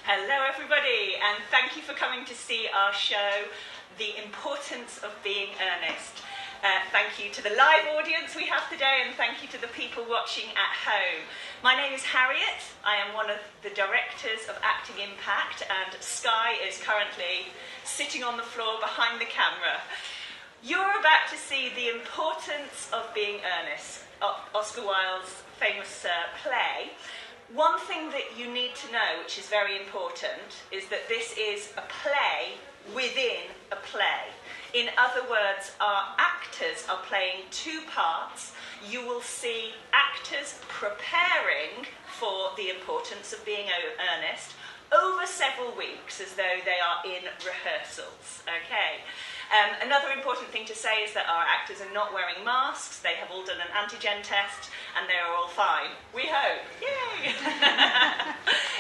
Hello everybody, and thank you for coming to see our show, The Importance of Being Earnest. Thank you to the live audience we have today, and thank you to the people watching at home. My name is Harriet. I am one of the directors of Acting Impact, and Sky is currently sitting on the floor behind the camera. You're about to see The Importance of Being Earnest, Oscar Wilde's famous play. One thing that you need to know, which is very important, is that this is a play within a play. In other words, our actors are playing two parts. You will see actors preparing for the importance of being earnest over several weeks, as though they are in rehearsals. Okay. Another important thing to say is that our actors are not wearing masks. They have all done an antigen test and they are all fine. We hope. Yay!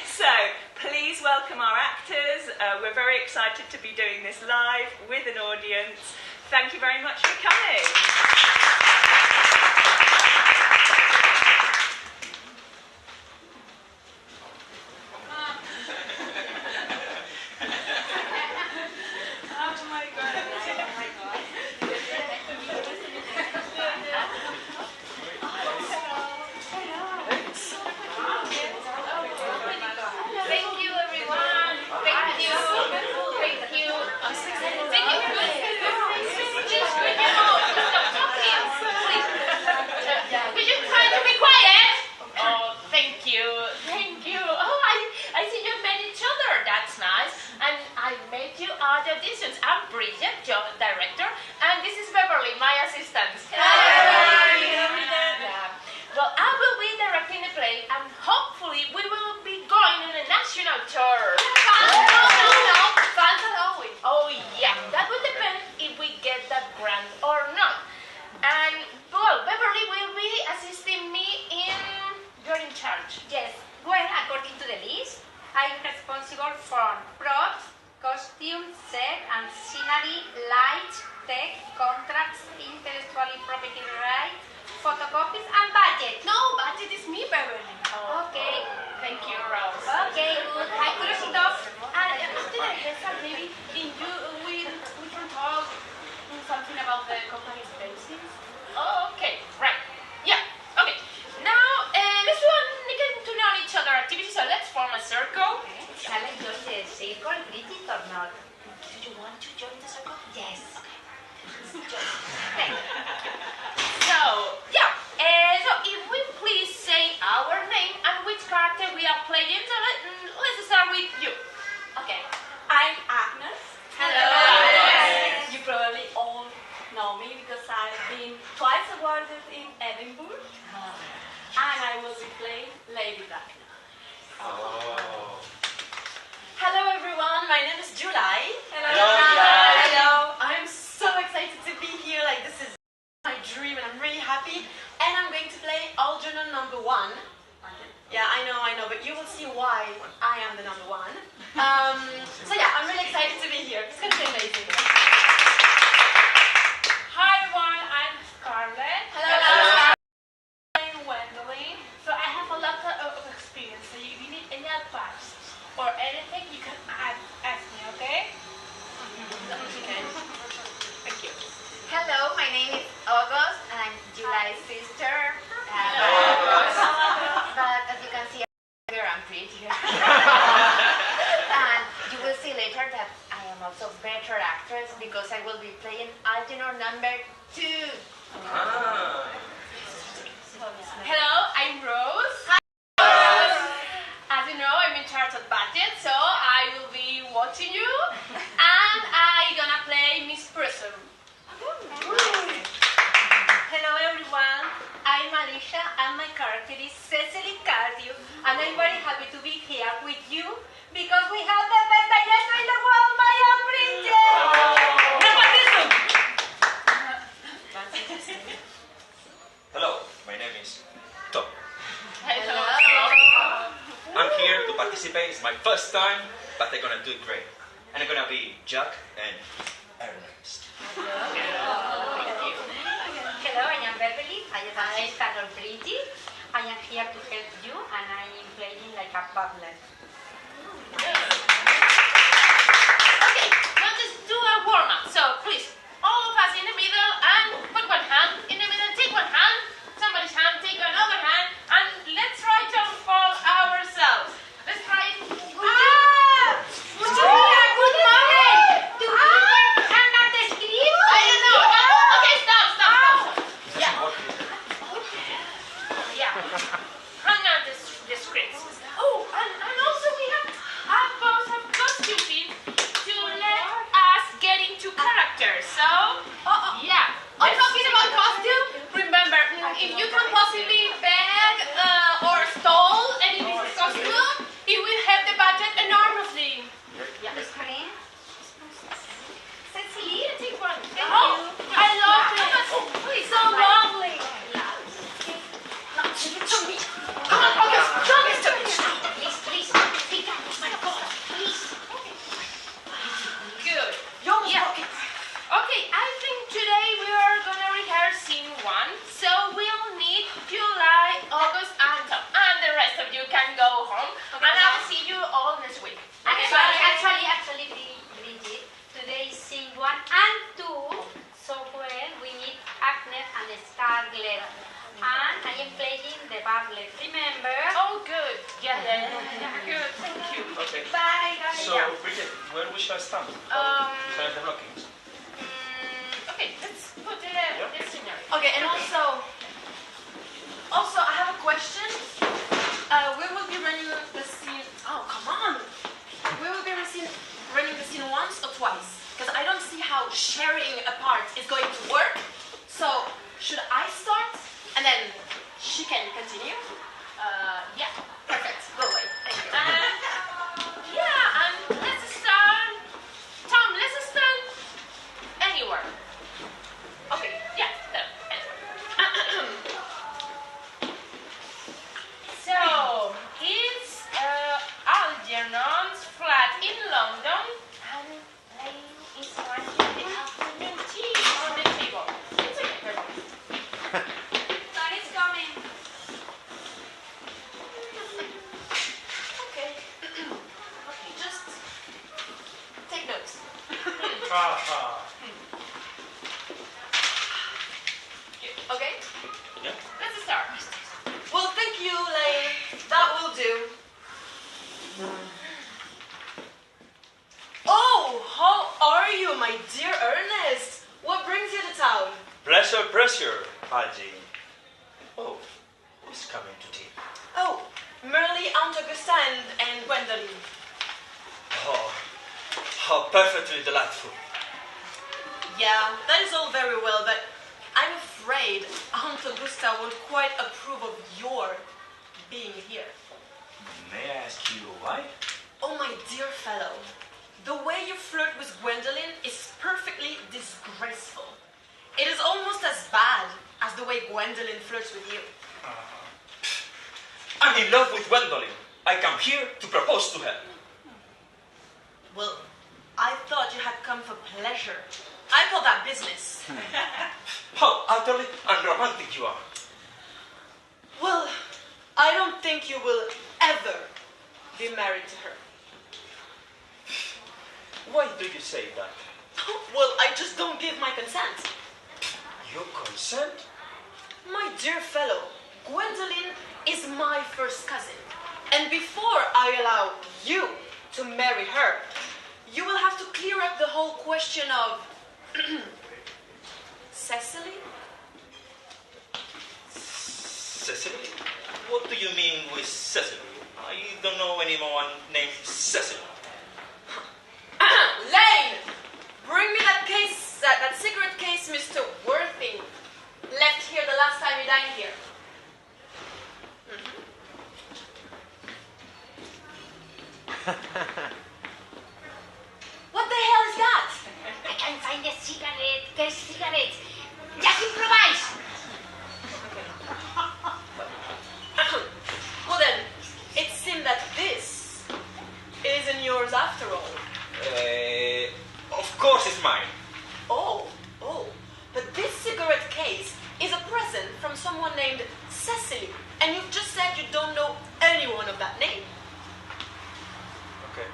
So, please welcome our actors. We're very excited to be doing this live with an audience. Thank you very much for coming. It's my first time, but they're gonna do it great. And they're gonna be Jack and Earnest. Hello, I am Beverly. I am assistant of Bridget. I am here to help you, and I am playing like a butler. a warm-up. So please, all of us in the middle and put one hand in the middle, take one hand, somebody's hand, take another hand, and let's try to unfold ourselves. Let's try it. Good morning! Do you cannot escribir? I don't know. Okay, stop. Yeah. Hang on the scripts. Oh, and also we have both of costume feet to let us get into character. So, yeah. Talking about costume, remember, if you can possibly beg or stole any business costume, it will help the budget enormously. Screen. Cecilia, take one. Thank Oh, you. I love it. It's so lovely. Come on, focus. Please, take that. My God, please. Good. You almost Yeah. broke it. Okay, I think today we are gonna rehearse scene 1, so we'll need July, August, and Tom. And the rest of you can go home, and I'll see you all next week. Actually, Bridget, today is scene 1 and 2. So well, we need Agnes and Scarlett. And I am playing the Bartlett. Remember? Oh, good. Yeah. Good, thank you. Okay. Bye, guys. So, Bridget, where we shall stand? Behind the blockings. Okay, let's put the scenery. Okay, and also, I have a question. We will be running the scene. Oh, come on. We will be running the scene once or twice, because I don't see how sharing a part is going to work. So, should I start and then she can continue? Yeah. Perfect. Go away. Thank you. Yeah, and let's start. Tom, let's start anywhere. Okay, yeah, there, anywhere. So, it's Algernon's flat in London, and Lane is watching the afternoon tea on the table. It's okay, perfect. Sun is coming. Okay. Okay, just take notes. Okay? Yeah? Let's start. Well, thank you, Lane. That will do. Oh, how are you, my dear Ernest? What brings you to town? Pressure, Haji. Oh, who's coming to tea? Oh, Merle, Aunt Augusta, and Gwendolyn. Oh, how perfectly delightful. Yeah, that is all very well, but I'm afraid Aunt Augusta won't quite approve of your being here. May I ask you why? Oh, my dear fellow, the way you flirt with Gwendolyn is perfectly disgraceful. It is almost as bad as the way Gwendolyn flirts with you. I'm in love with Gwendolyn. I come here to propose to her. Well, I thought you had come for pleasure. I call that business. How utterly unromantic you are. Well, I don't think you will ever be married to her. Why do you say that? Well, I just don't give my consent. You consent? My dear fellow, Gwendolyn is my first cousin. And before I allow you to marry her, you will have to clear up the whole question of Cecily? Cecily? What do you mean with Cecily? I don't know anyone named Cecily. Lane! Bring me that case, that cigarette case Mr. Worthing left here the last time you dined here. What the hell is that? I can't find the cigarette. ¿Qué cigarette? ¡Ya sin probáis! Well then, it seemed that this isn't yours after all. Of course it's mine. Oh, but this cigarette case is a present from someone named Cecily, and you've just said you don't know anyone of that name. Okay.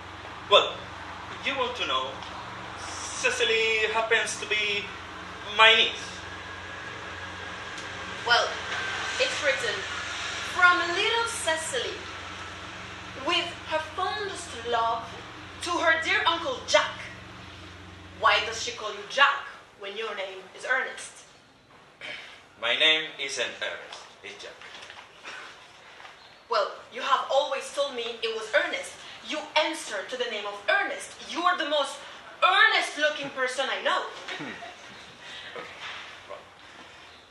Well, you want to know Cecily happens to be my niece. Well, it's written, from little Cecily, with her fondest love to her dear Uncle Jack. Why does she call you Jack when your name is Ernest? My name isn't Ernest, it's Jack. Well, you have always told me it was Ernest. You answer to the name of Ernest. You are the most earnest-looking person I know. Okay. Well,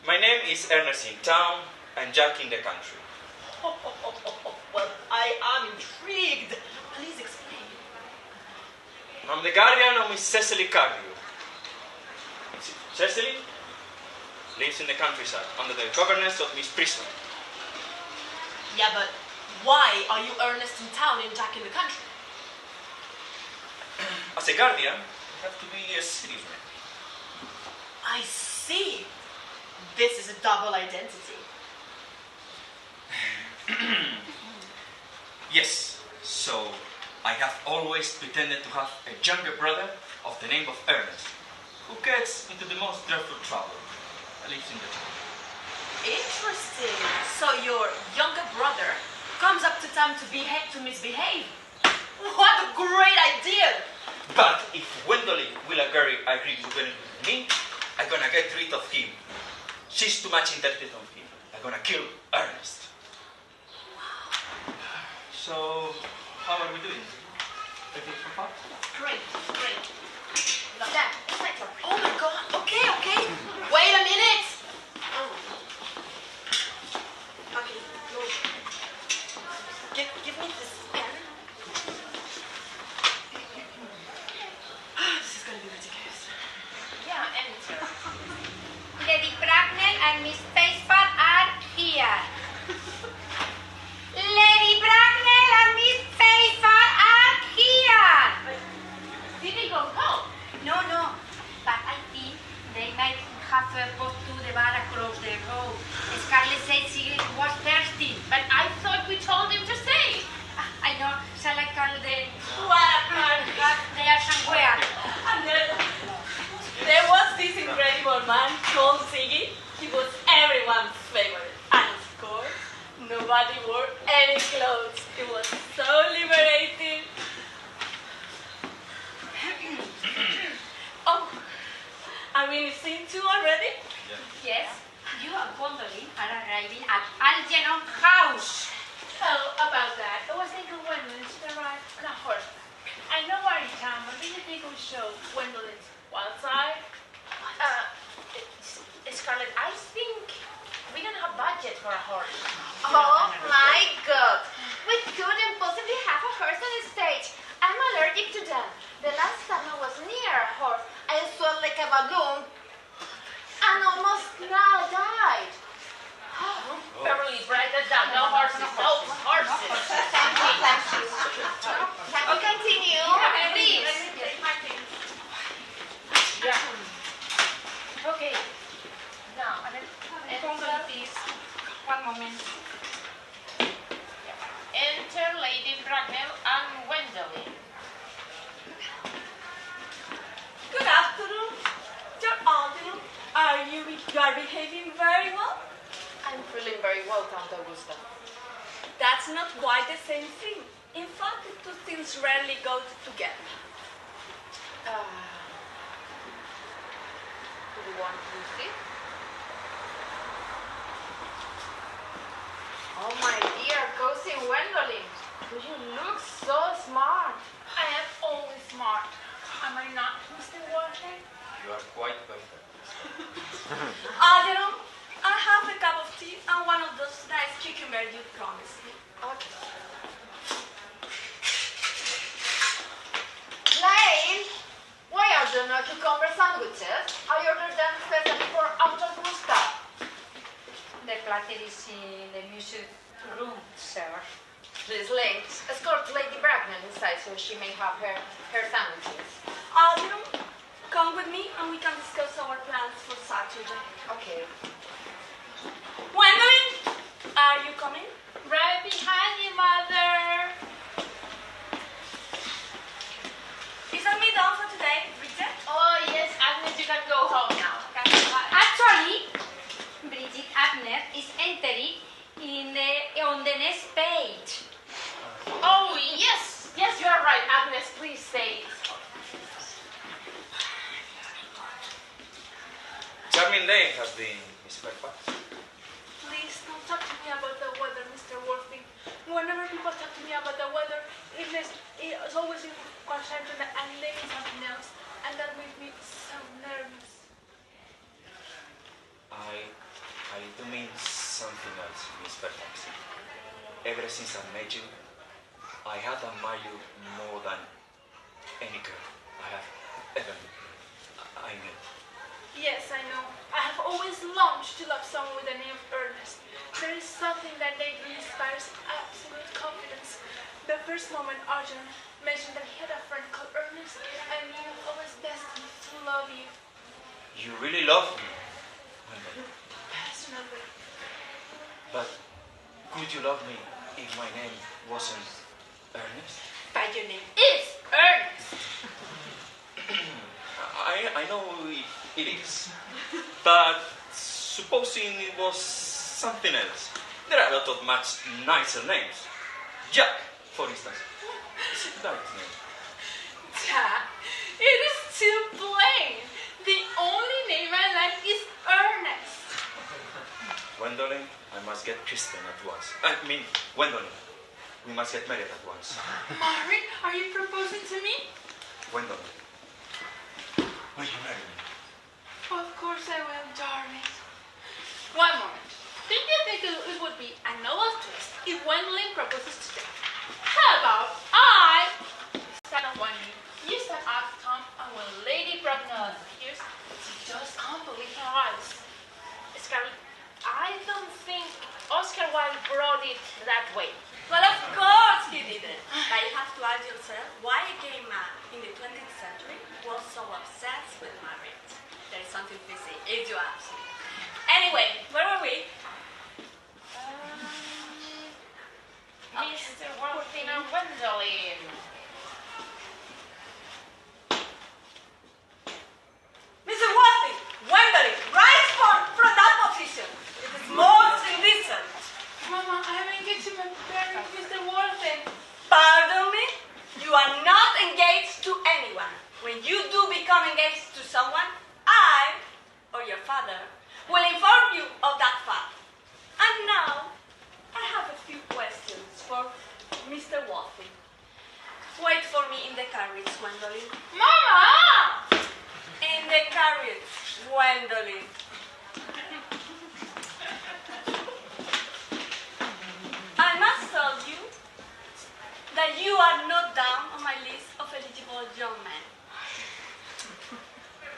my name is Ernest in town and Jack in the country. Well, I am intrigued. Please explain. I'm the guardian of Miss Cecily Cardew. Cecily lives in the countryside under the governance of Miss Prison. Yeah, but why are you Ernest in town and Jack in the country? As a guardian, you have to be a citizen. I see. This is a double identity. Yes, so I have always pretended to have a younger brother of the name of Ernest, who gets into the most dreadful trouble and lives in the town. Interesting. So your younger brother comes up to town to misbehave. What a great idea! But if Gwendolyn will agree with me, I'm gonna get rid of him. She's too much interested on him. I'm gonna kill Ernest. So, how are we doing? Everything so far? Great, great. Dad, inspector. Oh my God. Okay, okay. Wait a minute. Oh. Okay, no. Give me this pen. This is gonna be ridiculous. Yeah, enter. Lady Bracknell and Miss Faithful are here. Lady Bracknell and Miss Faithful are here. Did they go home? No. But I think they might have got to the bar across the road. Scarlett said she was thirsty. But I thought we told him to stay. I know. Shall I call them? What a party. They are somewhere. And there was this incredible man called Ziggy. He was everyone's favorite. And of course, nobody wore any clothes. It was so liberating. Oh, are we in scene 2 already? Yes. You and Gwendolyn are arriving at Algernon House. Oh, about that. I was thinking Gwendolyn should arrive on a horseback. I know we're in town, but do you think we show Gwendolyn's wild side? Scarlett, I think we don't have budget for a horse. Oh my God! We couldn't possibly have a horse on the stage. I'm allergic to them. The last time I was near a horse, I swelled like a balloon and almost now died. Beverly, write that down. No horses. No horses. Thank you. Can we continue? Please. Yeah. Okay. Now, and then Gwendolyn, please. One moment. enter Lady Bracknell and Gwendolyn. Good afternoon. Your Algernon. You are behaving very well? I'm feeling very well, Count Augusta. That's not quite the same thing. In fact, the two things rarely go together. Do you want to see? Oh my dear, cozy Gwendolyn. Do you look so smart? I am always smart. Am I not, Mr. Walter? You are quite perfect. Algernon, I have a cup of tea and one of those nice cucumber you promised me. Okay. Lane, why are there no cucumber sandwiches? I ordered them specially for Aunt Augusta. The platter is in the music room, sir. Please, Lane, escort Lady Bracknell inside so she may have her sandwiches. Algernon, come with me and we can discuss our plans for Saturday. Okay. Gwendolyn, are you coming? Right behind you, Mother. Is that me done for today, Bridget? Oh, Agnes is entering on the next page. Oh, yes. Yes, you are right, Agnes. Please say it. Charming day has been, Miss Fairfax. Please don't talk to me about the weather, Mr. Worthing. Whenever people talk to me about the weather, it's always in concerned and then something else, and that makes me so nervous. I do mean something else, Miss Fairfax. Ever since I met you, I have admired you more than any girl I have ever met. Yes, I know. I have always longed to love someone with the name of Earnest. There is something that lately inspires absolute confidence. The first moment Arjun mentioned that he had a friend called Earnest, I knew I was destined to love you. You really love me. Passionately. But could you love me if my name wasn't Ernest? But your name is Earnest. I know it is. But supposing it was something else. There are a lot of much nicer names. Jack, for instance. It's a nice name. Jack, it is too plain. The only name I like is Earnest. Gwendolyn, I must get Kristen at once. I mean, Gwendolyn, we must get married at once. Margaret, are you proposing to me? Gwendolyn, will you marry me? Of course I will, darling. One moment. Do you think it would be a novel twist if Gwendolyn proposes today? How about I stand on one knee, you stand up, Tom, and when Lady Bracknell appears, she just can't believe her eyes. Scarlett, I don't think Oscar Wilde brought it that way. Well, of course he didn't. But you have to ask yourself why a gay man in the 20th century was so obsessed with marriage. There is something fishy, if you ask me. Anyway, where were we? Mr. Worthing and Gwendolyn. Mr. Worthing, Gwendolyn, rise from that position. It is most indecent. Mama, I have engagement married Mr. Worthing. Pardon me? You are not engaged to anyone. When you do become engaged to someone, I, or your father, will inform you of that fact. And now, I have a few questions for Mr. Worthing. Wait for me in the carriage, Gwendolyn. Mama! In the carriage, Gwendolyn. I must tell you that you are not down on my list of eligible young men.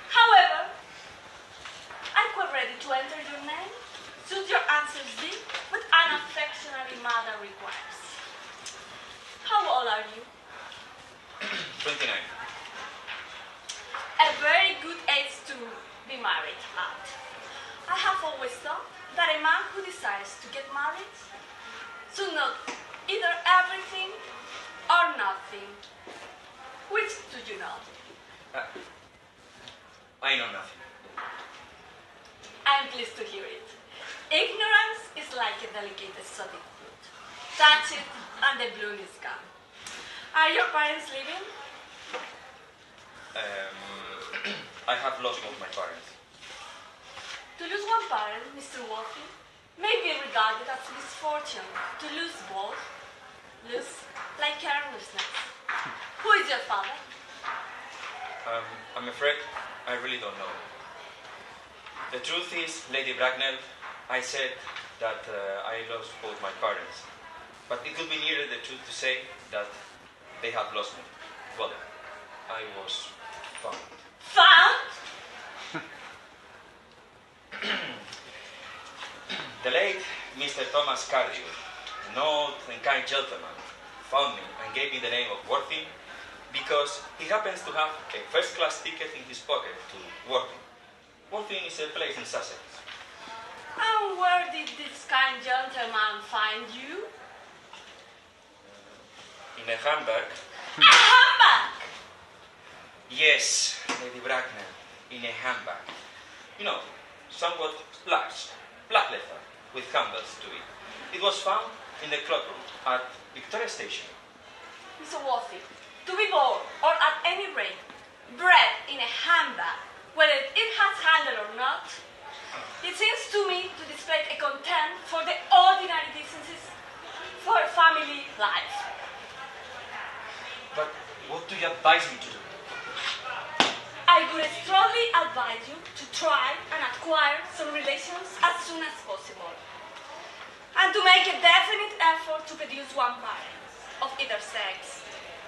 However, I'm quite ready to enter your name, should your answers be what an affectionate mother requires. How old are you? 29. A very good age to be married at. I have always thought that a man who desires to get married should know either everything or nothing. Which do you know? I know nothing. I'm pleased to hear it. Ignorance is like a delicate exotic fruit. Touch it and the bloom is gone. Are your parents living? I have lost both my parents. To lose one parent, Mr. Worthing, may be regarded as misfortune. To lose both, lose like earnestness. Who is your father? I'm afraid I really don't know. The truth is, Lady Bracknell, I said that I lost both my parents. But it would be nearer the truth to say that they have lost me. Well, I was found. Found? The late Mr. Thomas Cardew, an old and kind gentleman, found me and gave me the name of Worthing because he happens to have a first-class ticket in his pocket to Worthing. Worthing is a place in Sussex. And where did this kind gentleman find you? In a handbag. A handbag! Yes, Lady Bracknell, in a handbag. You know, somewhat large, black leather, with candles to it. It was found in the cloakroom at Victoria Station. Mr. Wolfie, to be born, or at any rate, bred in a handbag, whether it has handle or not, it seems to me to display a contempt for the ordinary decencies for family life. But what do you advise me to do? I would strongly advise you to try and acquire some relations as soon as possible, and to make a definite effort to produce one parent of either sex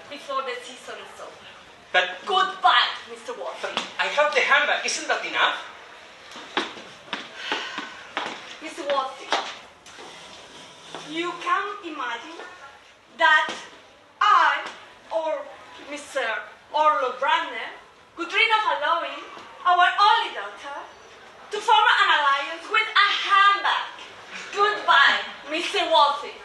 before the season is over. But Goodbye, Mr. Wolfie. I have the handbag. Isn't that enough? Mr. Wolfie, you can imagine that I or Mr. Orlo Brandner could dream of allowing our only daughter to form an alliance with a handbag. Goodbye, Mr. Wolfie.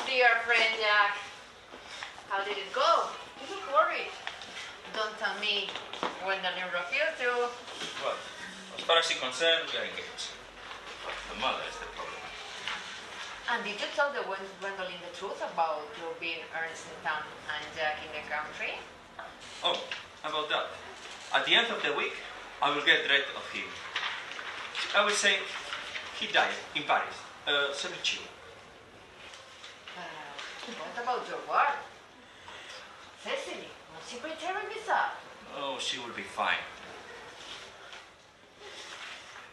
Dear friend Jack, how did it go? You look worried. Don't tell me Gwendolyn refused you. Well, as far as she's concerned, we are engaged. The mother is the problem. And did you tell the Gwendolyn the truth about you being Ernest in town and Jack in the country? Oh, about that. At the end of the week, I will get rid of him. I will say he died in Paris, cemetery. What about your wife? Cecily, won't she be tearing this up? Oh, she will be fine.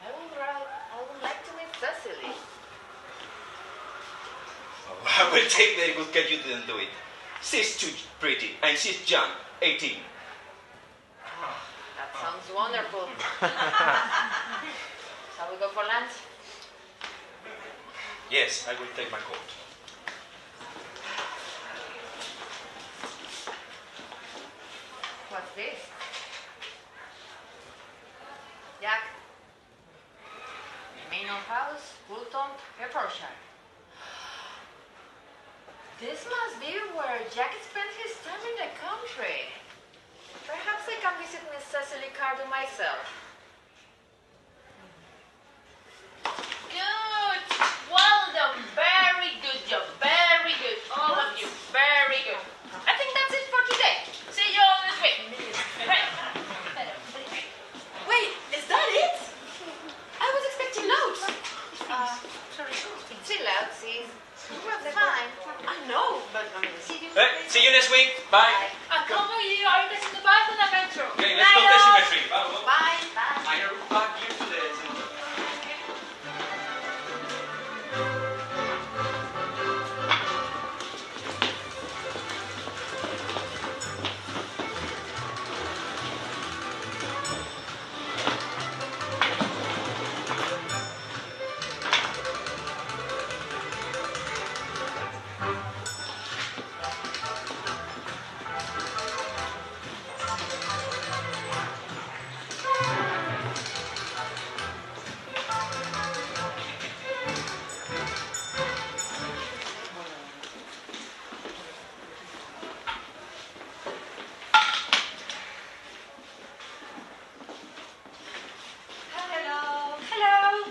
I would like to meet Cecily. Oh, I will take very good care you didn't do it. She's too pretty, and she's young, 18. That sounds wonderful. Shall we go for lunch? Yes, I will take my coat. What's this? Jack. Manor House, Woolton, Hertfordshire. This must be where Jack spent his time in the country. Perhaps I can visit Miss Cecily Cardew myself. Good. Well done. Very good job. Very good. All of you. Very good. I think that's it for today. See you all this week. Wait, is that it? I was expecting loads. Chill out, sis. We're fine. I know, but See you next week. Bye. I'll come with you. Are you guys in the bus and the metro? Okay, let's go to the cemetery. Vamos. Bye. Bye. I are back here to the cemetery. hello. Hello.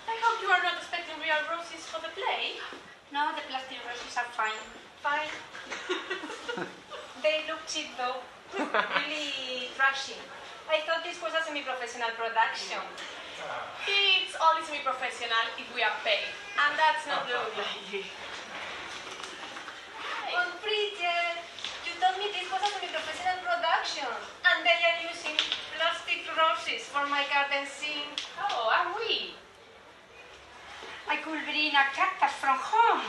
I hope you are not expecting real roses for the play. No, the plastic roses are fine. Fine. They look cheap though, really trashy. I thought this was a semi-professional production. It's only semi-professional if we are paid. And that's not the way. On Bridget, you told me this was a semi-professional production, and they are using plastic roses for my garden scene. Oh, are we? I could bring a cactus from home.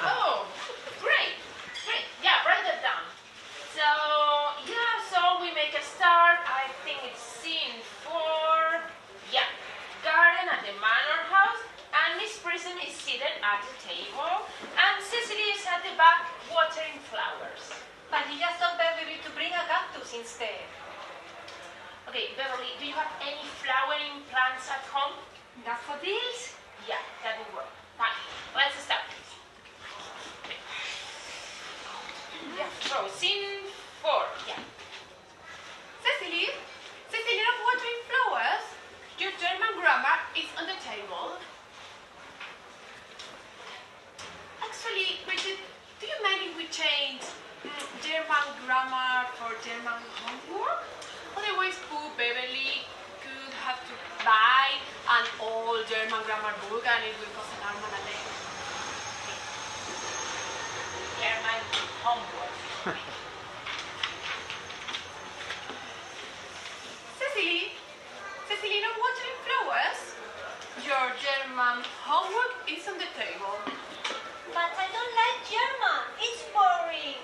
Oh, great. Great. Yeah, write that down. So, yeah, so we make a start. I think it's scene 4. Yeah, garden at the manor house. And Miss Prism is seated at the table. And Cecily is at the back watering flowers. But you just told Beverly to bring a cactus instead. Okay, Beverly, do you have any flowering plants at home? Daffodils? Yeah, that would work. Fine. Let's start. Okay. Yeah, so scene 4. Yeah. Cecily, German grammar book and it will cost an arm and a leg. German homework. Cecily, no watering flowers? Your German homework is on the table. But I don't like German. It's boring.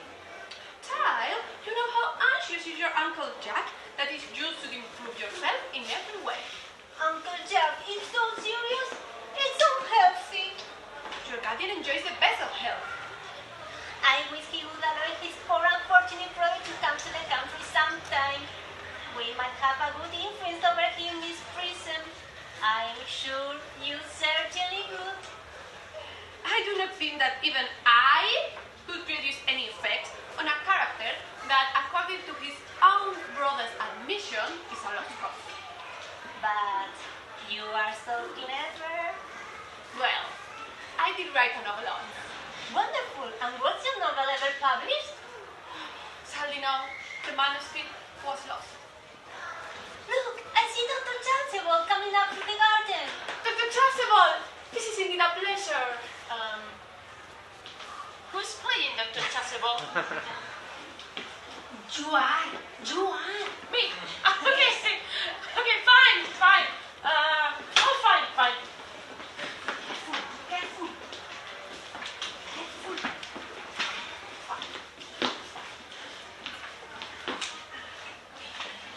Child, you know how anxious is your Uncle Jack that is used to improve yourself in every way. Uncle Jack, it's so serious. It's so healthy. Your guardian enjoys the best of health. I wish he would allow his poor unfortunate brother to come to the country sometime. We might have a good influence over him in this prison. I'm sure you certainly would. I do not think that even I could produce any effect on a character that, according to his own brother's admission, is a lost cause. But you are so clever. Well, I did write a novel once. Wonderful. And was your novel ever published? Sadly, no. The manuscript was lost. Look, I see Dr. Chasuble coming up through the garden. Dr. Chasuble, this is indeed a pleasure. Who's playing Dr. Chasuble? You are. Me? Okay, fine. Fine. Careful.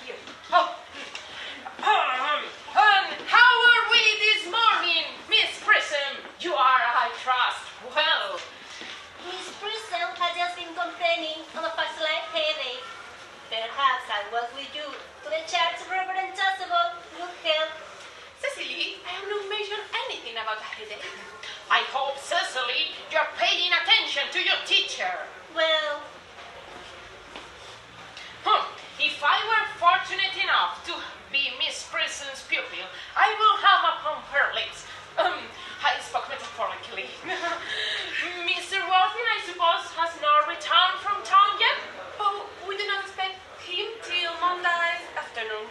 Here. Oh. How are we this morning, Miss Prism? You are, I trust, well. Miss Priscilla has just been complaining of a slight headache. Perhaps I was with you to the church Reverend Chasuble would help. Cecily, I have not mentioned anything about a headache. I hope, Cecily, you're paying attention to your teacher. Well, If I were fortunate enough to be Miss Prison's pupil, I will hum upon her lips. I spoke metaphorically. Mr. Worthing, I suppose, has not returned from town yet? Oh, we do not expect him till Monday afternoon.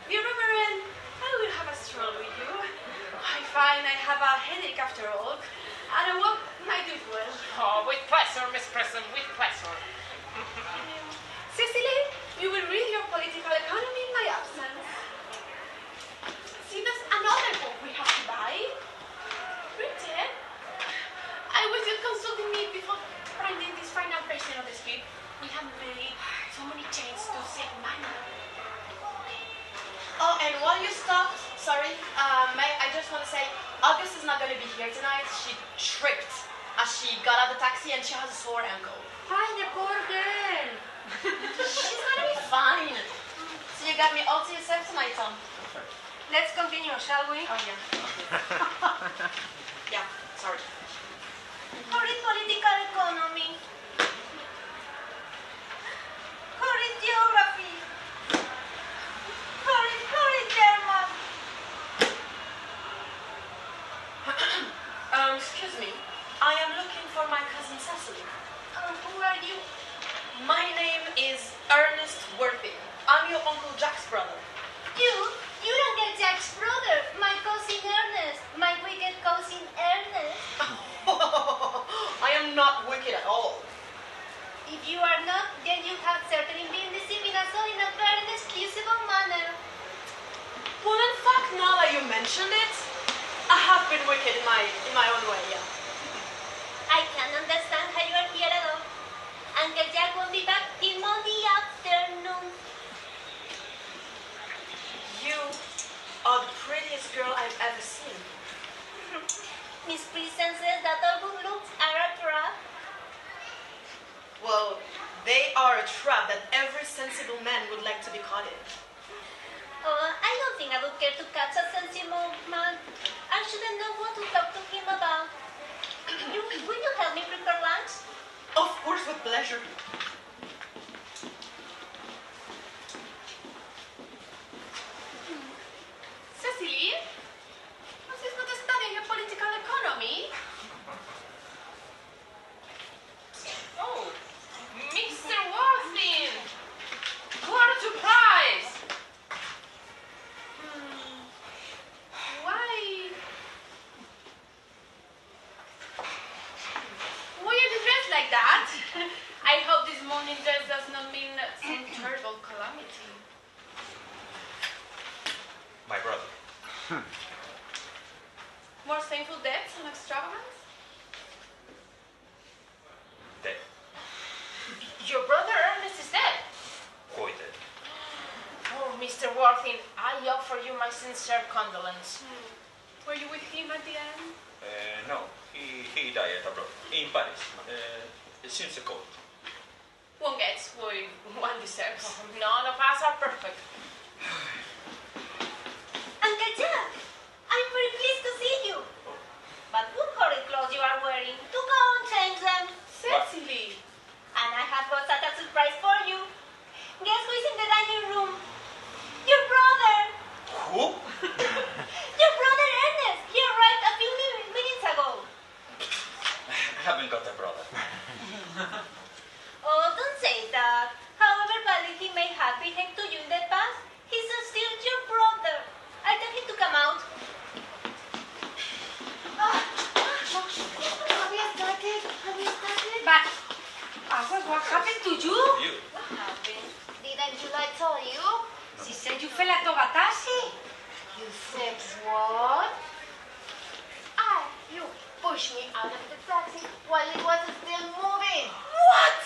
Dear Reverend, I will have a stroll with you. I find I have a headache after all, and a walk might do well. Oh, with pleasure, Miss Prison, with pleasure. Cecily, you will read your political economy in my absence. See, there's another book we have to buy. Read it. I was just consulting me before writing this final version of the script. We have made so many changes to save money. Oh, and while you stopped, sorry, I just want to say, August is not going to be here tonight. She tripped as she got out of the taxi and she has a sore ankle. Hi, the poor girl. She's going to be fine. So you got me all to yourself tonight, Tom. let's continue, shall we? Oh, yeah. Yeah, sorry. Hurry political economy. Hurry geography. Hurry German. Excuse me. I am looking for my cousin Cecily. Who are you? My name is Earnest Worthing. I'm your Uncle Jack's brother. You don't get Jack's brother. My cousin Ernest. My wicked cousin Ernest. I am not wicked at all. If you are not, then you have certainly been deceiving us all in a very inexcusable manner. Well, in fact, now that you mentioned it, I have been wicked in my own way, yeah. I can't understand how you are here at all. Uncle Jack won't be back till Monday afternoon. You are the prettiest girl I've ever seen. Miss Prison says that all good looks are a trap. Well, they are a trap that every sensible man would like to be caught in. Oh, I don't think I would care to catch a sensible man. I shouldn't know what to talk to him about. Will you help me prepare lunch? Of course, with pleasure. Cecily, was this not studying a political economy? Oh, Mr. Worthing! What a surprise! More shameful debts and extravagance? Dead. Your brother Ernest is dead. Quoted. Oh, Mr. Worthing, I offer you my sincere condolence. Were you with him at the end? No, he died abroad, in Paris, since the cold. One gets what one deserves. None of us are perfect. Uncle Jack, I'm very pleased to see you. But what horrid clothes you are wearing. Do go and change them. Cecily! And I have got such a surprise for you. Guess who is in the dining room? Your brother. Who? Your brother Ernest. He arrived a few minutes ago. I haven't got a brother. Oh, don't say that. However badly he may have behaved to you in the past, he's still your brother. I tell him to come out. Have you started? Have you started? But, what happened to you? You? What happened? Didn't you I tell you? She said you fell out of a taxi. You said what? You pushed me out of the taxi while it was still moving. What?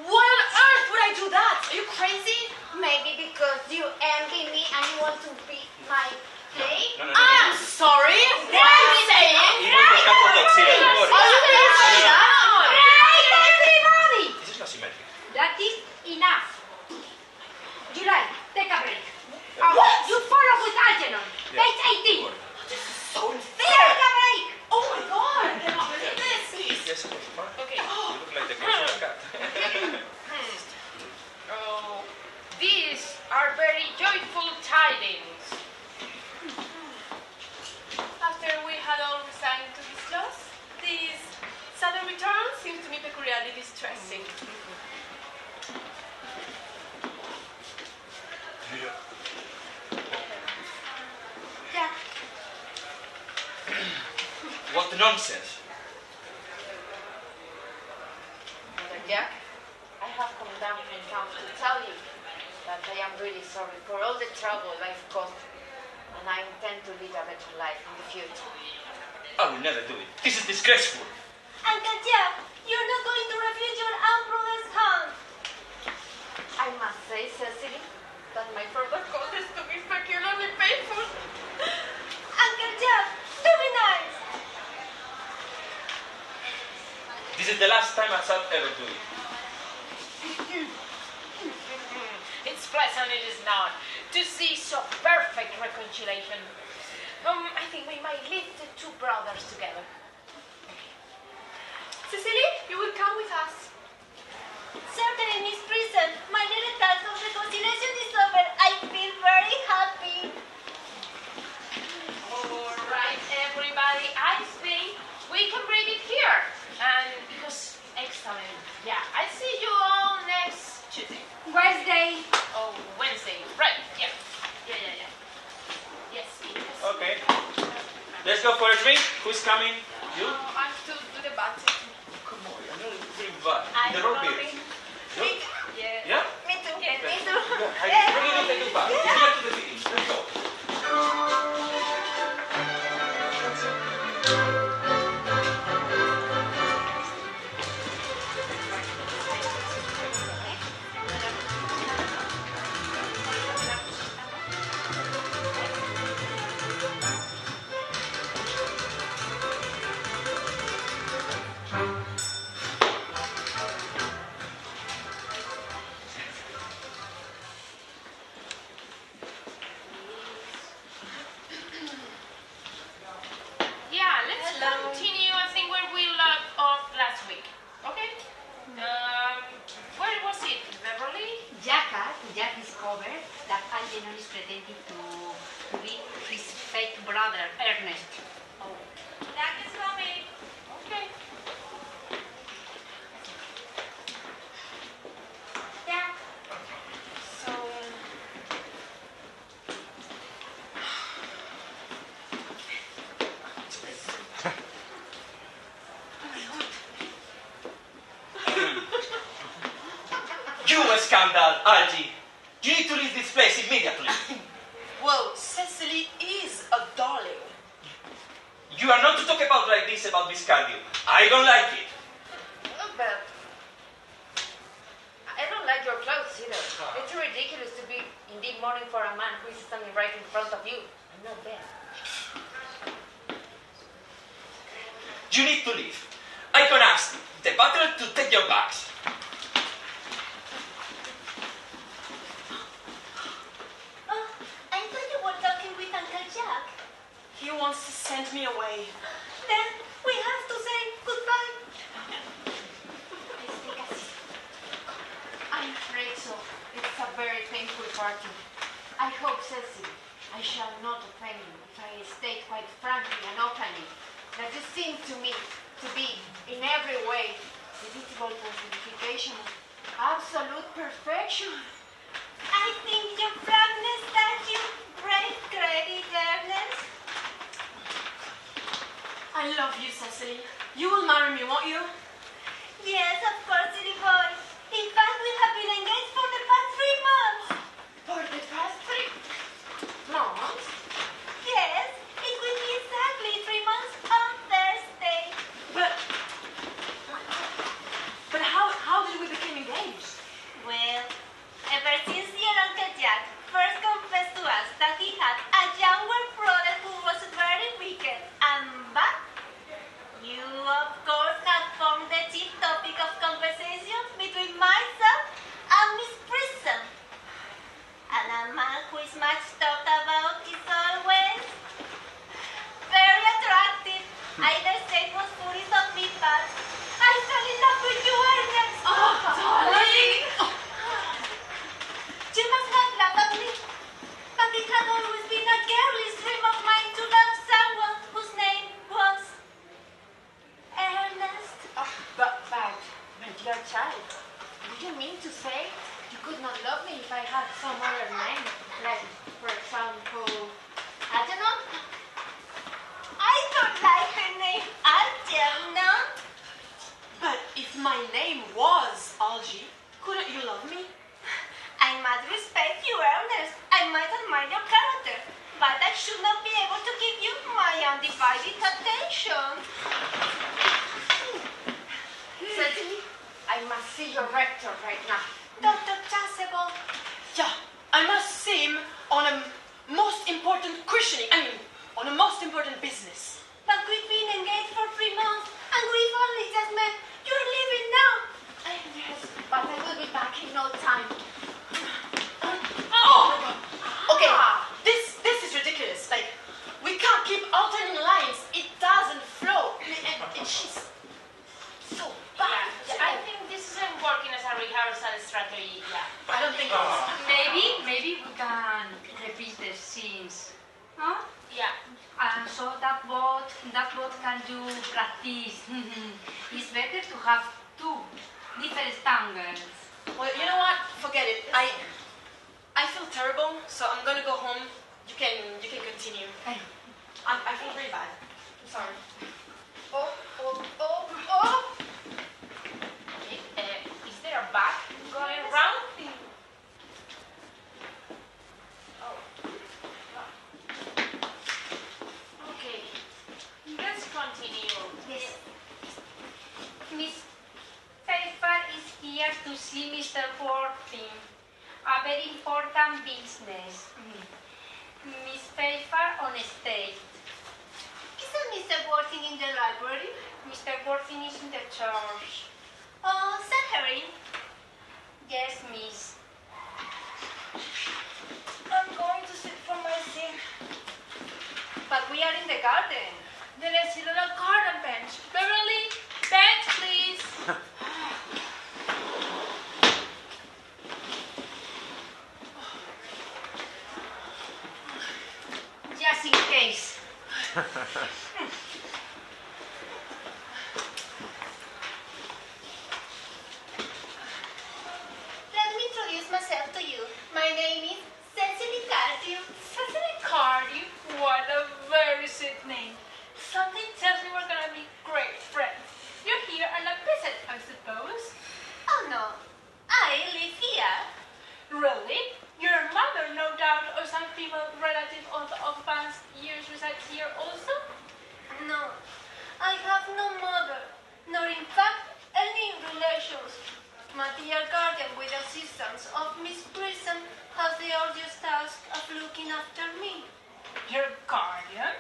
Why on earth would I do that? Are you crazy? Maybe because you envy me and you want to be my play? No. I'm sorry. What are you saying? Y no pescando toxina, Are Boris. you crazy? Right, everybody! This is not symmetric. That is enough. July, take a break. What? You follow with Algernon. Yeah. Page 18. So unfair. Take a break. Oh my god. I cannot believe this. Yes, of course. Okay. You look like the Crusader cat. Oh, these are very joyful tidings. After we had all resigned to his loss, this sudden return seems to me peculiarly distressing. Jack, What nonsense. Mother Jack, I have come down from town to tell you that I am really sorry for all the trouble I've caused, and I intend to lead a better life in the future. I will never do it. This is disgraceful. Uncle Jack, you're not going to refuse your own brother's hand. I must say, Cecily, that my further cause is to be peculiarly painful. Uncle Jack, do be nice. This is the last time I shall ever do it. It's pleasant, it is not, to see so perfect reconciliation. I think we might leave the two brothers together. Cecily, you will come with us. Certainly, Miss Prison, my little task of reconciliation is over. I feel very happy. All right, everybody, I think we can bring it here. And because, excellent. Yeah, I see you all next Tuesday. Wednesday. Oh, Wednesday. Right, yeah. Yes. Okay. Let's go for a drink. Who's coming? You? I have to do the budget. Come on, I'm not very bad. I The don't road know. beers. Me. Yeah? Yeah. Me too. Yes, Me me too. Yeah, I really don't take it back. Let's get to the city. Let's go. Yeah, let's continue, I think, where we left off last week. Okay? Where was it? Beverly? Jack discovered that Algernon is pretending to be his fake brother, Ernest. Jack is coming. Okay. Jack. So, You a scandal, Algie. You need to leave this place immediately. well, Cecily is a darling. You are not to talk about like this about Miss Cardio. I don't like it. But I don't like your clothes either. It's ridiculous to be indeed mourning for a man who is standing right in front of you. I'm not there. You need to leave. I can ask the butler to take your bags. Oh, I thought you were talking with Uncle Jack. He wants to send me away. Then we have to say goodbye. I'm afraid so. It's a very painful party. I hope, Cecily, I shall not offend you if I state quite frankly and openly that you seem to me to be, in every way, the visible personification of absolute perfection. I think your frankness that you great credit, Ernest. I love you, Cecily. You will marry me, won't you? Yes, of course, silly boy. In fact, we have been engaged for the past 3 months. For the past 3 months? Yes, it will be exactly 3 months on Thursday. But how did we become engaged? Well, ever since your Uncle Jack first confessed to us that he had a younger brother who was very wicked and bad, you of course have formed the chief topic of conversation between myself and Miss Prism. And a man who is much talked about is always very attractive. I dare say it was foolish of me, but I fell in love with you, Ernest. Oh, darling! You must not laugh at me, but it had always been a girlish dream of mine to love someone whose name was Earnest. But, dear child, do you mean to say you could not love me if I had some other name? Like, for example, I don't know. I don't like the name Algernon. But if my name was Algie, couldn't you love me? I might respect you, Ernest. I might admire your character, but I should not be able to give you my undivided attention. Cecily, I must see your rector right now. Dr. Chasuble. Yeah, I must see him on a most important questioning. On a most important business. But we've been engaged for 3 months, and we've only just met. You're leaving now. Yes, but I will be back in no time. Okay, this is ridiculous. Like, we can't keep alternating lines. It doesn't flow. And she's so bad. Yeah, I think this isn't working as a rehearsal strategy. Yeah. I don't think it is. Maybe we can repeat the scenes. Huh? Yeah. So that both can do practice. It's better to have 2 different standards. Well, you know what? Forget it. I feel terrible, so I'm gonna go home. You can continue. I feel really bad. I'm sorry. Is there a bag going around? Okay. Let's continue. Yes. Miss Pfeiffer is here to see Mr. Worthing. A very important business. Miss Pfeiffer on stage. Isn't Mr. Worthing in the library? Mr. Worthing is in the church. Oh, send her in. Yes, miss. I'm going to sit for my scene. But we are in the garden. Then let's sit on a garden bench. Beverly, bench, please. Just in case. Let me introduce myself to you. My name is Cecily Cardew. Cecily Cardew? What a very sweet name. Something tells me we're gonna be great friends. You're here on a visit, I suppose. Oh no, I live here. Really? Your mother, no doubt, or some female relative of past years resides here also? No, I have no mother, nor in fact any relations. My dear guardian, with the assistance of Miss Prison, has the arduous task of looking after me. Your guardian?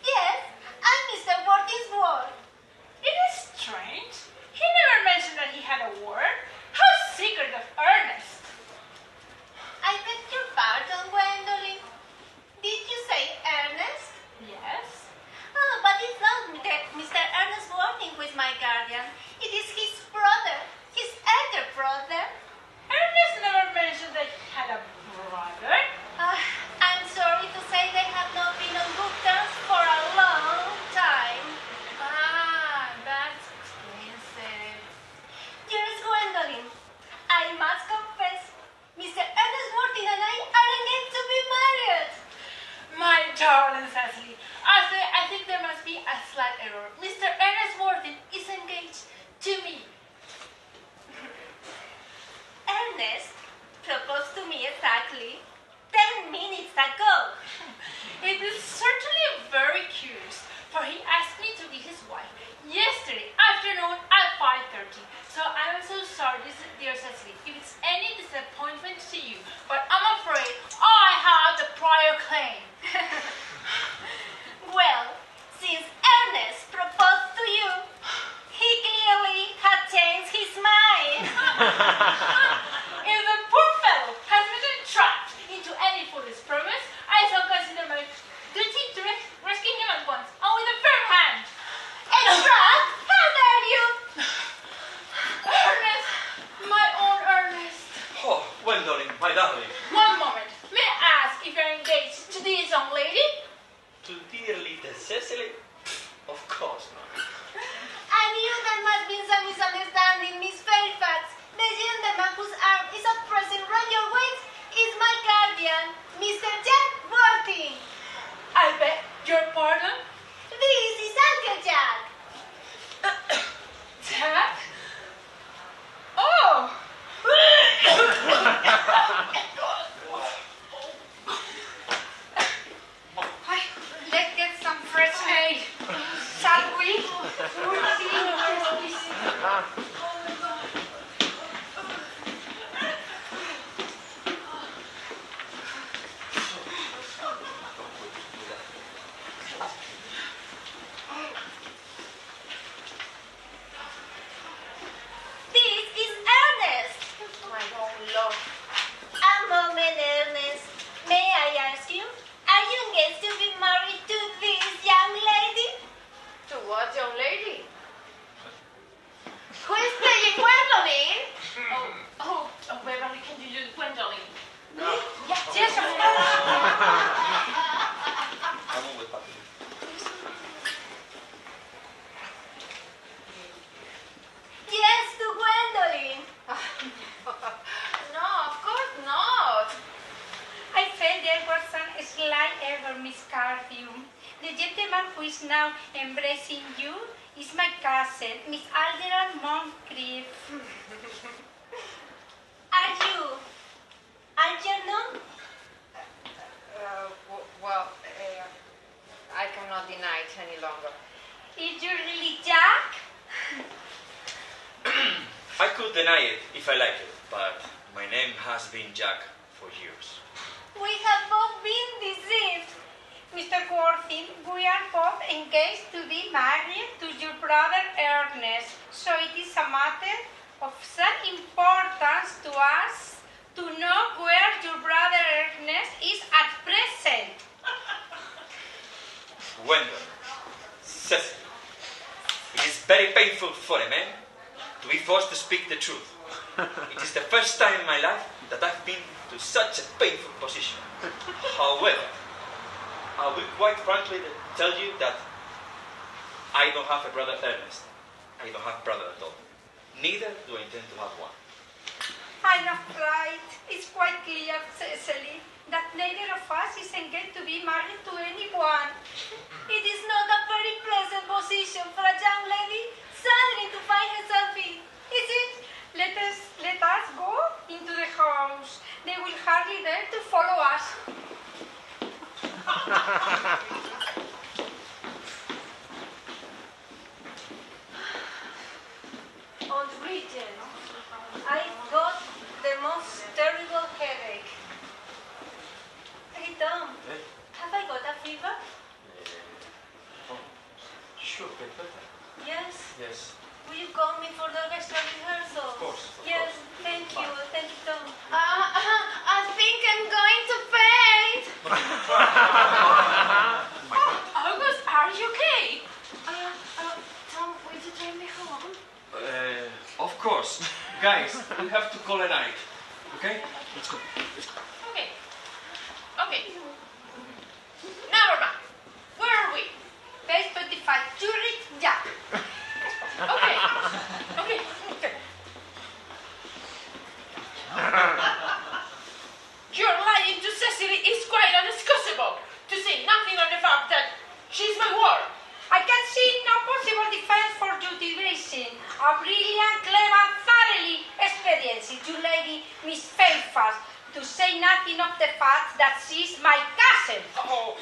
Yes, I'm Mr. Worthing's ward. It is strange. He never mentioned that he had a ward. How secret of Earnest! I beg your pardon, Gwendolyn. Did you say Ernest? Yes? Oh, but it's not Mr. Ernest Worthing who is my guardian. It is his brother, his elder brother. Ernest never mentioned that he had a brother. I'm sorry to say they have not been on good terms for a long time. Ah, that explains it. Yes, Gwendolyn, I must confess, Mr. Ernest Worthing and I are engaged to be married. My darling Cecily, I think there must be a slight error. Mr. Ernest Worthing is engaged to me. Ernest proposed to me exactly 10 minutes ago. It is certainly very curious, for he asked me to be his wife yesterday afternoon at 5:30. So I'm so sorry, dear Cecily, if it's any disappointment to you, but I'm afraid I have the prior claim. Well, since Ernest proposed to you, he clearly had changed his mind. If the poor fellow has been entrapped into any foolish promise, I shall consider my duty to rescue him at once, and with a firm hand. Entrapped? How dare you? Ernest, my own Ernest. Oh, Gwendolyn, my darling. One moment. May I ask if you're engaged to this young lady? To dear little Cecily? Of course not. I knew there must be some misunderstanding, Miss Fairfax. The gentleman whose arm is at present round your waist is my guardian, Mr. Jack Worthing. I beg your pardon? This is Uncle Jack. Jack? Oh! Let's get some fresh air, shall we? This is Ernest. My own love. A moment, Ernest. May I ask you, are you engaged to be married to this young lady? To what young lady? Who is playing Gwendolyn? Oh, Beverly, can you use Gwendolyn? Yes, of course. Come on with Papi. Yes, to Gwendolyn. No, of course not. I felt there was some slight error, Miss Carthew. The gentleman who is now embracing you is my cousin, Miss Algernon Moncrief. Are you Algernon? I cannot deny it any longer. Is you really Jack? I could deny it if I like it, but my name has been Jack for years. We have both been deceived. Mr. Worthing, we are both engaged to be married to your brother Ernest, so it is a matter of some importance to us to know where your brother Ernest is at present. Gwendolyn, Cecily, it is very painful for a man to be forced to speak the truth. It is the first time in my life that I've been to such a painful position. However, I will quite frankly tell you that I don't have a brother Ernest. I don't have a brother at all. Neither do I intend to have one. I'm afraid it's quite clear, Cecily, that neither of us is engaged to be married to anyone. It is not a very pleasant position for a young lady suddenly to find herself in, is it? Let us go into the house. They will hardly dare to follow us. Yes. Will you call me for the orchestra rehearsal? Of course. Yes, thank you, Tom. I think I'm going to faint. August, are you okay? Tom, will you take me home? Of course. Guys, we have to call a night. Okay? Let's go. Okay. Okay. Never mind. Where are we? Page 25, Zurich, Jack. Okay. Okay. Your lying to Cecily is quite unexcusable, to say nothing of the fact that she's my ward. I can see no possible defense for your derivation. A brilliant, clever, thoroughly experienced you lady Miss Fairfax, to say nothing of the fact that she's my cousin. Oh,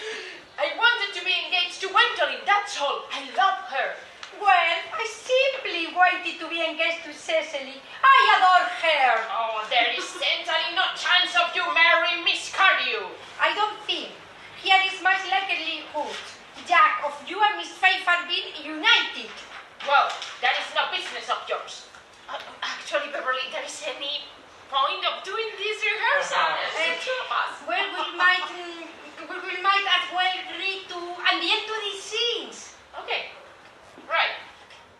I wanted to be engaged to Gwendolyn, that's all. I love her. Well, I simply wanted to be engaged to Cecily. I adore her. Oh, there is certainly no chance of you marrying Miss Cardew. I don't think. Here is much likelihood, Jack, of you and Miss Fairfax being united. Well, that is no business of yours. Actually, Beverly, there is any point of doing this rehearsal? The two of us. Well, we might as well read to and the end to these scenes. Okay. Right.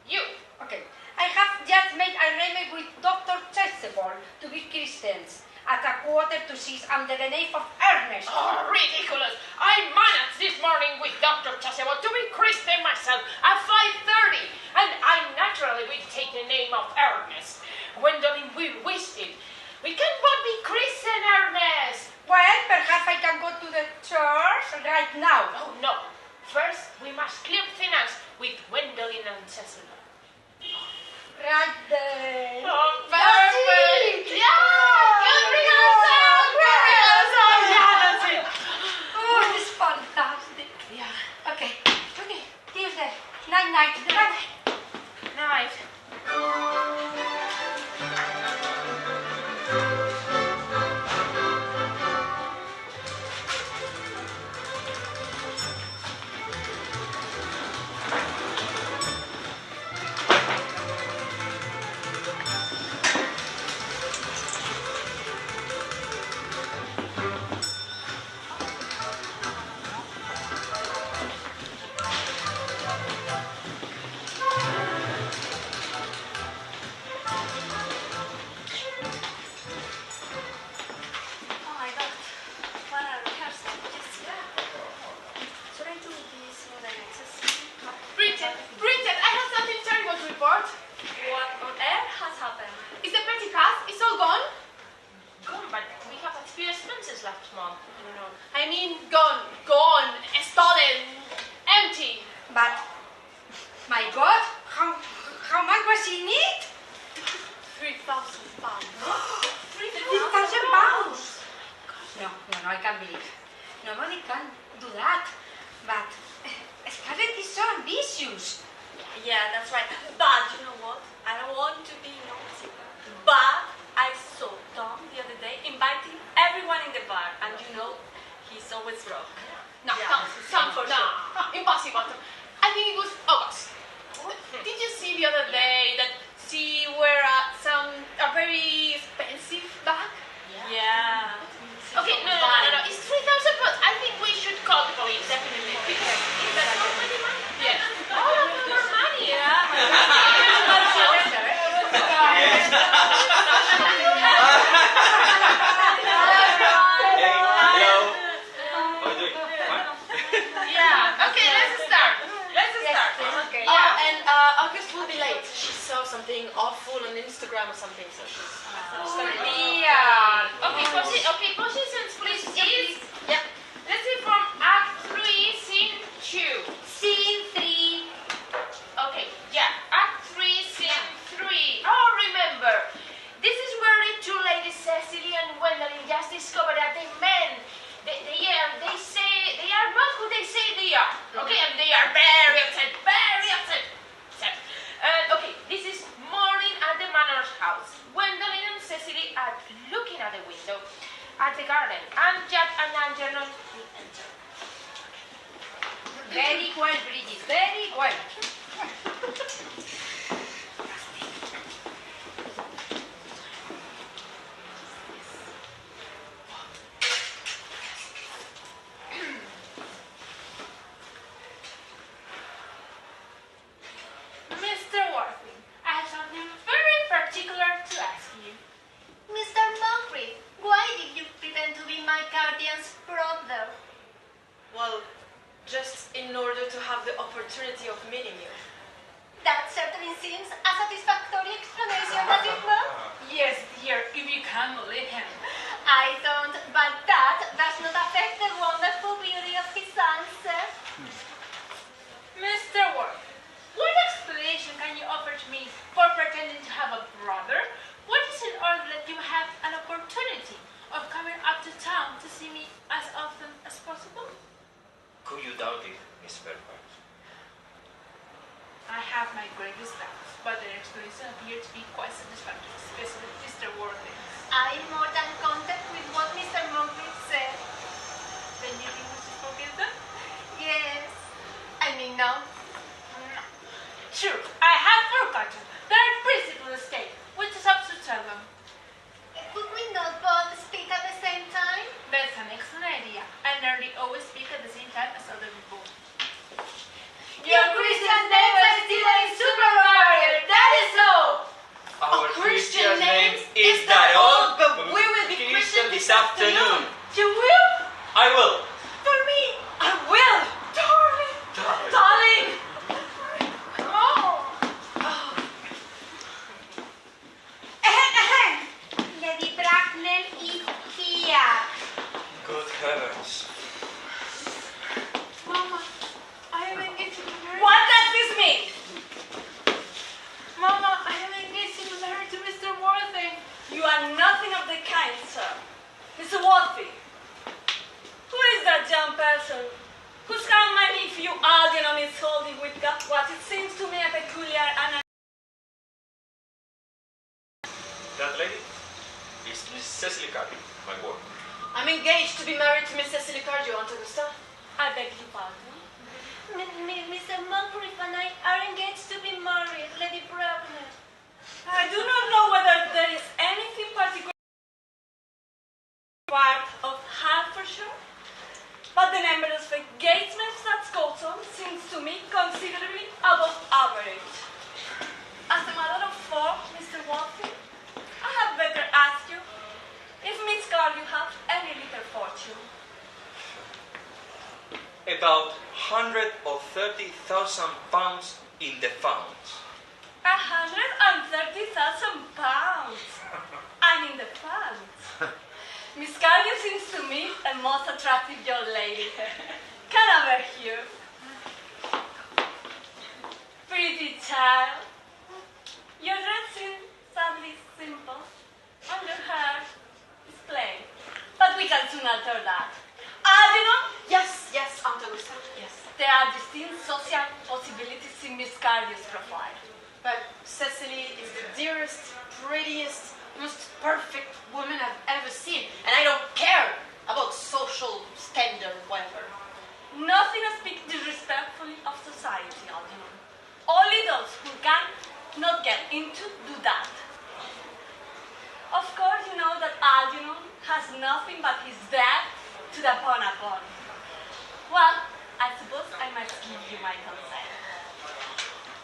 You. Okay. I have just made arrangement with Dr. Chasuble to be Christians at 5:45 under the name of Earnest. Oh, ridiculous. I managed this morning with Dr. Chasuble to be Christian myself at 5:30, and I naturally will take the name of Earnest. Gwendolyn will wish it. We can both be Christian, Ernest. Well, perhaps I can go to the church right now. Oh, no. First, we must clear things with Gwendolyn and Cecily. Right there. Oh, That's perfect. it. Yeah. Good rehearsal. Good rehearsal. Yeah, that's it. Oh, it's fantastic. Yeah. Okay. Okay. Tuesday. Night. Night. Oh my god, what a rehearsal. Should I do this or the next scene? Bridget, I have something terrible to report. What on earth has happened? Is the petty cash? It's all gone? Gone, but we have a few expenses last month. No. I mean, gone, stolen, empty. But, my God, how much was in it? £3,000. £3,000. No, I can't believe. Nobody can do that. But Scarlett is so ambitious. Yeah, that's right. But you know what? I don't want to be nosy. But I saw Tom the other day inviting everyone in the bar. And you know, he's always drunk. No, Yeah. Tom, For no. sure. Impossible. I think it was August. Did you see the other day that she wear a very expensive bag? Yeah. Okay, no. It's £3,000. I think we should call the police. Definitely. Because that's all money. Yes. All of our money. Hello. How are you doing? Fine? Yeah. Okay, let's start. Okay. Oh, and August will be late. She saw something awful on Instagram or something, so she's gonna leave. Yeah. Okay, positions, please. Yeah. Let's see from Act 3, Scene 2. Scene 3. Okay, yeah. Act 3, Scene 3. Oh, remember. This is where the two ladies, Cecily and Gwendolyn, just discovered that they men. They are not who they say they are. Okay, and they are very upset. Okay, this is morning at the manor's house. Gwendolyn and Cecily are looking at the window at the garden, and Jack and Algernon will enter. Very well, Bridget. Very well. Well, just in order to have the opportunity of meeting you. That certainly seems a satisfactory explanation, does it not? Yes, dear, if you can believe him. I don't, but that does not affect the wonderful beauty of his answer. Mr. Ward, what explanation can you offer to me for pretending to have a brother? What is in order that you have an opportunity of coming up to town to see me as often as possible? Could you doubt it, Miss Fairfax? I have my greatest doubts, but the explanation appeared to be quite satisfactory, especially Mr. Worthing. I'm more than content with what Mr. Moncrief said. Then you think we should forget them? Yes. I mean, no. True, I have forgotten. There are principles at stake. Which is up to tell them. Could we not both speak at the same time? That's an excellent idea. I nearly always speak at the same time as other people. Your Christian name is still a super warrior, that is all! Our Christian name names is that all, Darol, but we will be Christian this afternoon. You will? I will. For me, I will. Darling. Darling. Lady Bracknell is here. Good heavens. Mama, I am engaged to be married. What does this mean? Mama, I am engaged to be married to Mr. Worthing. You are nothing of the kind, sir. Mr. Worthy. Who is that young person whose hand my nephew Algernon is holding with what it seems to me a peculiar and That lady is Miss Cecily Carty, my ward. I'm engaged to be married to Miss Cecily Cardew, Aunt Augusta. I beg your pardon. Mr. Moncrief and I are engaged to be married, Lady Bracknell. I do not know whether there is anything particular part of Hertfordshire, but the number of engagements that goes on seems to me considerably above average. As a matter of fact, Mr. Watson, I had better ask you if Miss Cardew has any little fortune. About £130,000 in the funds. £130,000. And in the funds. Miss Cardew seems to me a most attractive young lady. Come over here. Pretty child. Your dress seems sadly simple, and your hair is plain. But we can soon alter that. You know, Yes, Aunt Augusta. Yes. there are distinct social possibilities in Miss Cardew's profile. But Cecily is the dearest, prettiest, most perfect woman I've ever seen. And I don't care about social standard, whatever. Nothing speaks disrespectfully of society, Algernon. Only those who can not get into do that. Of course, you know that Algernon has nothing but his debt to the upon. Well, I suppose I must give you my consent.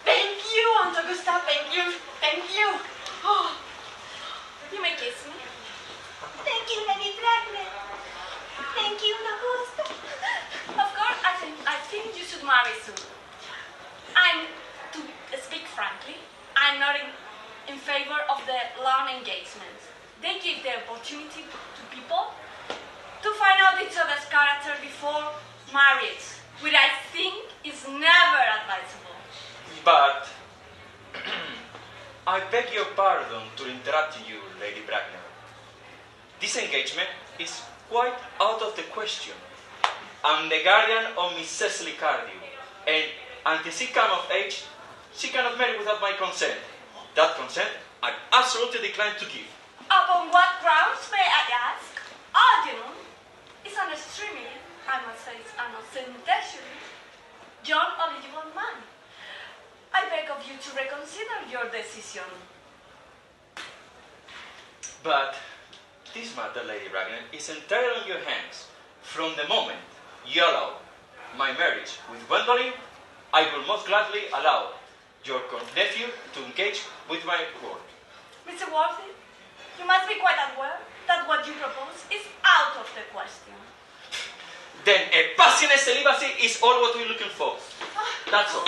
Thank you, Aunt Augusta. Thank you. Thank you. Oh. You may kiss me. Thank you, Lady Bracknell. Thank you, Augusta. Of course, I think you should marry soon. And to speak frankly, I'm not in favor of the long engagements. They give the opportunity to people to find out each other's character before marriage, which I think is never advisable. But I beg your pardon to interrupt you, Lady Bracknell. This engagement is quite out of the question. I'm the guardian of Miss Cecily Cardew, and until she comes of age, she cannot marry without my consent. That consent I absolutely decline to give. Upon what grounds, may I ask? Algernon is an extremely, I must say, an ostentatious, young, eligible man. I beg of you to reconsider your decision. But this matter, Lady Bracknell, is entirely in your hands. From the moment you allow my marriage with Gwendolyn, I will most gladly allow your nephew to engage with my ward. Mr. Worthy, you must be quite aware that what you propose is out of the question. then a passionate celibacy is all what we're looking for. That's all.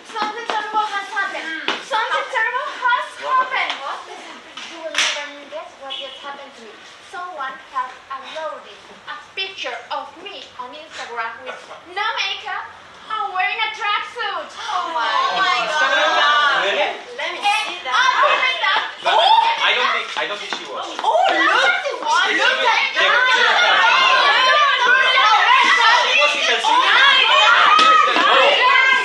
Something terrible has happened. Something terrible has happened. What has happened? You will never guess what just happened to me. Someone has uploaded a picture of me on Instagram with no makeup and wearing a tracksuit. Oh my God. Really? Let me see that. But I don't think she was. Oh, look! Look at that! She was in Helsinki.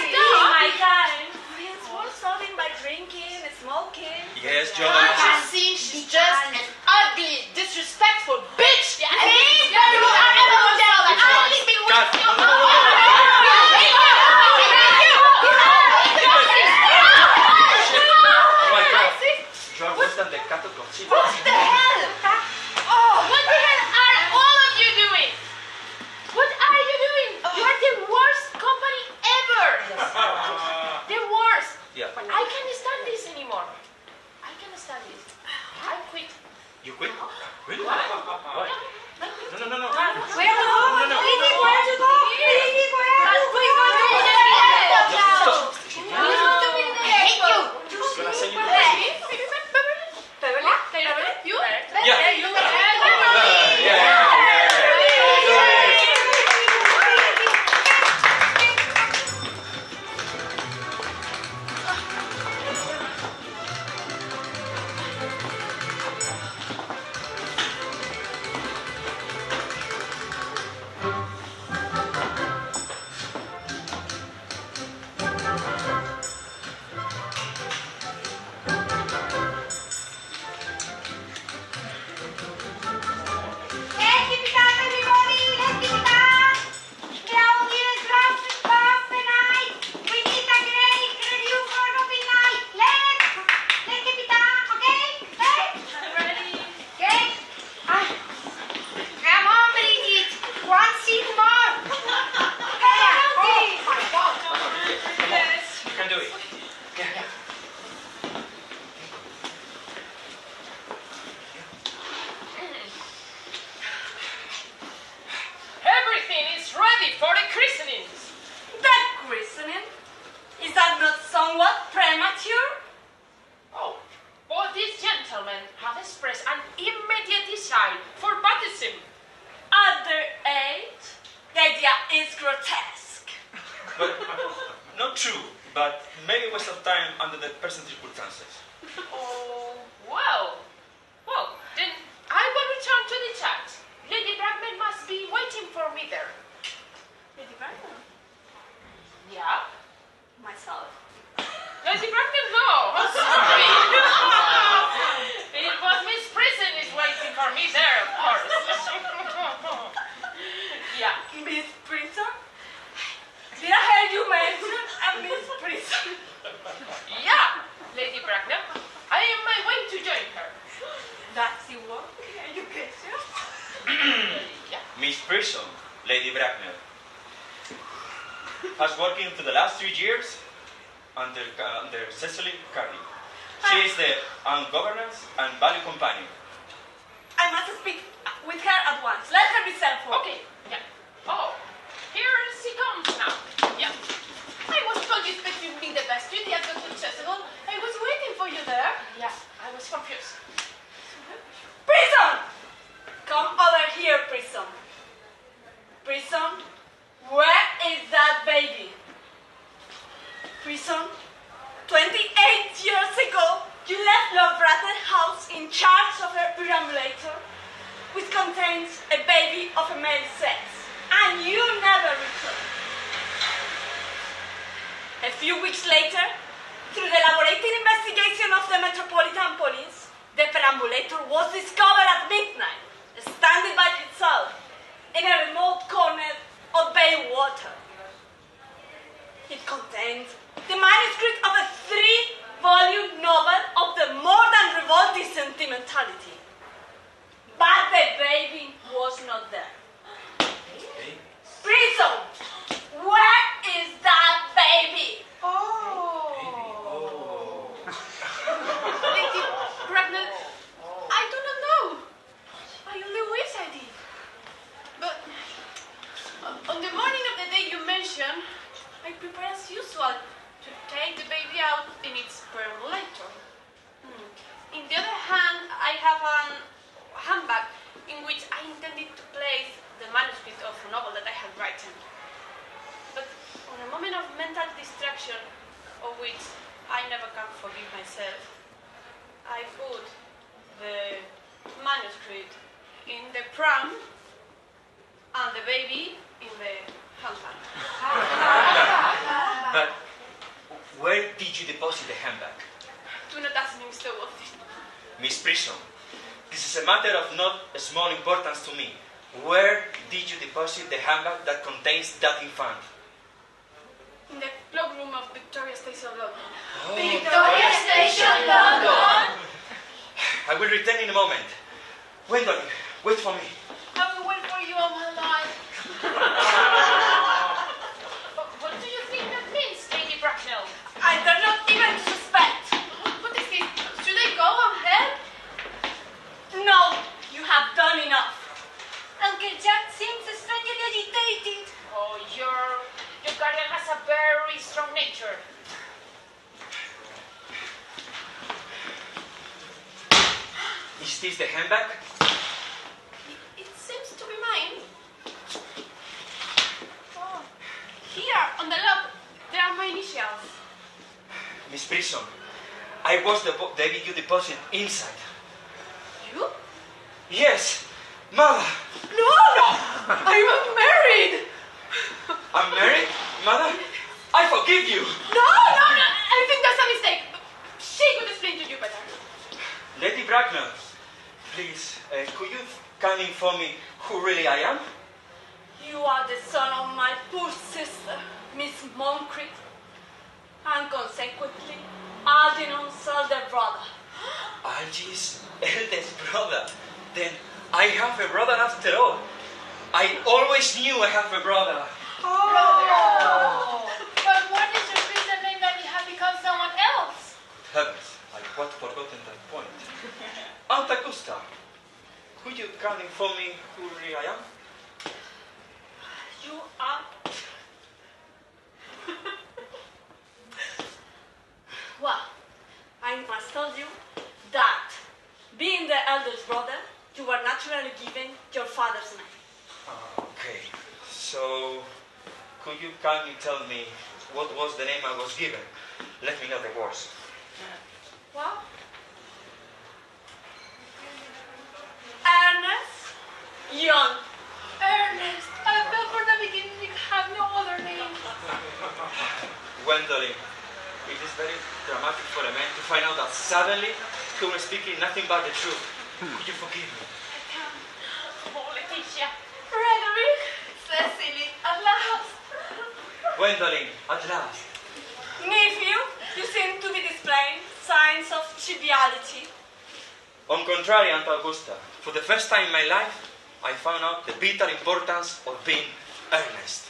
Oh my God! It's more solving by drinking, smoking. Yes, John. Can't you see she's just an ugly, disrespectful bitch? Me? Only be with Cut. you. No, no, no, no. Oh my God. You are worse than the cat of Godzilla. What the hell? What the hell are all of you doing? What are you doing? You are the worst company ever. The worst. Yeah. I can't stand this anymore. I can't stand this. I quit. You quit? Really? Why? No, no, no, no. Where to go? No, no. Lily, where to go? Lily, where to go? Stop. I hate you. I'm gonna send you to Beverly? You? You can do it. Everything is ready for the christenings. That christening? Is that not somewhat premature? Oh, but these gentlemen have expressed an immediate desire for baptism. At their age, the idea is grotesque. But not true, but maybe waste of time under the present circumstances. Oh, well. Well, then I will return to the chat. Lady Bragman must be waiting for me there. Lady Bragman? Yeah? Myself. Lady Bragman, no. I'm sorry. It was Miss Prison is waiting for me there, of course. Yeah. Miss Prison? Did I hear you mention a Miss Prison? Yeah, Lady Bragman. I am on my way to join her. That's the one education? Yeah. Miss Prison, Lady Bracknell, has working for the last 3 years under Cecily Carey. She is the governance and value companion. I must speak with her at once. Let her be sent for. Okay. Yeah. Oh, here she comes now. Yeah. I was told you expected to be the best student at the festival. I was waiting for you there. Yeah. I was confused. Prison! Come over here, Prison. Prison, where is that baby? Prison, 28 years ago, you left Lord Bratton's house in charge of her perambulator, which contains a baby of a male sex, and you never returned. A few weeks later, through the elaborated investigation of the Metropolitan Police, the perambulator was discovered at midnight, standing by itself in a remote corner of Bayswater. It contained the manuscript of a 3-volume novel of the more than revolting sentimentality. But the baby was not there. Prison! Where is that baby? Lady Bragman, I do not know. I only wish I did. distraction, I prepare as usual to take the baby out in its perambulator. In the other hand, I have a handbag in which I intended to place the manuscript of a novel that I had written. But on a moment of mental distraction, of which I never can forgive myself, I put the manuscript in the pram and the baby in the handbag. But where did you deposit the handbag? Do not ask me, Mr. Wolfe. Miss Prison, this is a matter of not small importance to me. Where did you deposit the handbag that contains that infant? In the cloakroom of Victoria Station, London. Oh, Victoria Station, London. I will return in a moment. Gwendolyn, wait for me. I will wait for you all my life. What do you think that means, Lady Bracknell? I do not even suspect. What is this? Should I go and help? No, you have done enough. Uncle Jack seems strangely agitated. Oh, your guardian has a very strong nature. Is this the handbag? It seems to be mine. Oh, here on the lock, there are my initials. Miss Prison, I was the baby you deposited inside. You? Yes, Mother. No! I'm married! I'm married, Mother. I forgive you. No! I think that's a mistake. She could explain to you better. Lady Bracknell, please, could you kindly inform me who really I am? You are the son of my poor sister, Miss Moncrief, and consequently, Algernon's elder brother. Algy's eldest brother. Then I have a brother after all. I always knew I have a brother. Oh. But what is your reason that you have become someone else? Heavens, I quite forgotten that point. Aunt Augusta, could you kindly inform me who really I am? You are... Well, I must tell you that, being the eldest brother, you were naturally given your father's name. Okay, so could you kindly tell me what was the name I was given? Let me know the words. Well, Ernest Young. Ernest, I felt from the beginning you have no other name. Gwendolyn, it is very dramatic for a man to find out that suddenly he was speaking nothing but the truth. Could you forgive me? Oh, Leticia. Frederick. Cecily, at last. Gwendolyn, at last. Nephew, you seem to be displaying signs of triviality. On contrary, Aunt Augusta, for the first time in my life, I found out the vital importance of being earnest.